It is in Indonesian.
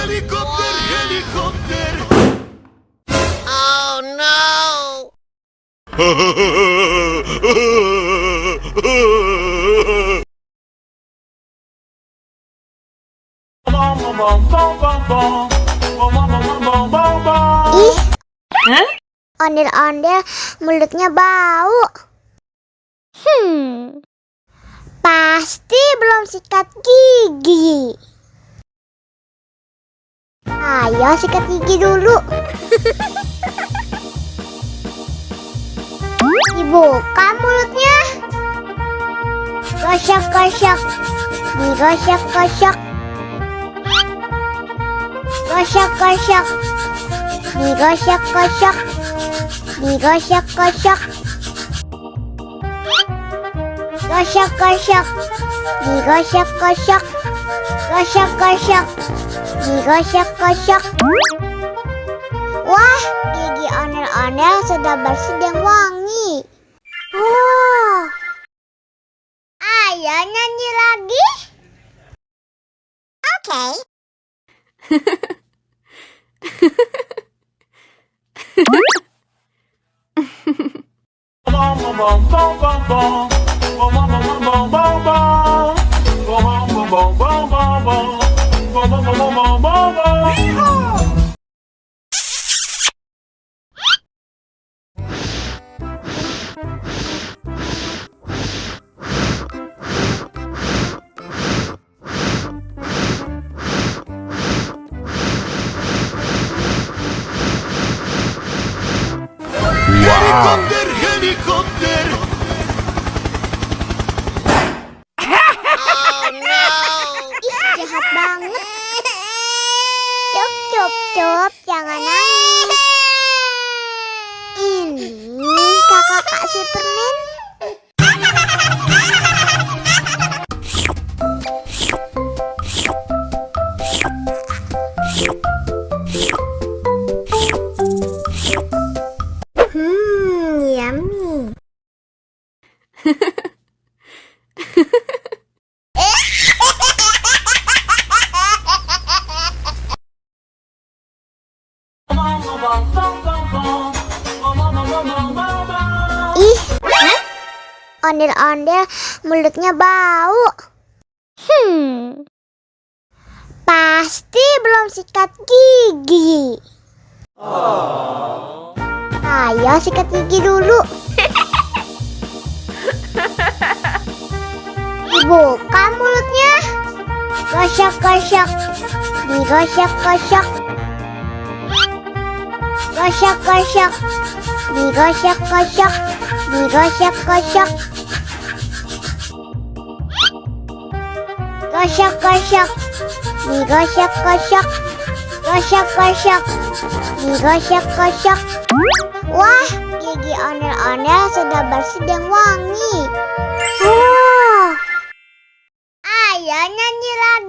Helikopter, helikopter. Oh no! Ih, ondel-ondel mulutnya bau. Pasti belum sikat gigi. Ayo sikat gigi dulu. Dibuka mulutnya. Gosok-gosok. Digosok-gosok. Gosok-gosok. Digosok-gosok. Digosok-gosok. Gosok-gosok. Digosok-gosok. Gosok-gosok. Digosok-gosok. Wah, gigi ondel-ondel sudah bersih dan wangi. Oh, ayo nyanyi lagi. Oke. Helikopter, helikopter. Oh no! Ih, jahat banget. Cup, cup, cup, jangan nangis. Ini kakak si permen. Yummy. Ih, ondel-ondel mulutnya bau. Pasti belum sikat gigi. Ayo sikat gigi dulu. Dibuka mulutnya. Gosok-gosok. Digosok-gosok. Gosok-gosok. Digosok-gosok. Digosok-gosok. Gosok-gosok. Digosok-gosok. Gosok-gosok. Digosok-gosok. Wah, gigi ondel-ondel sudah bersih dan wangi. Oh, ayo nyanyi lagi.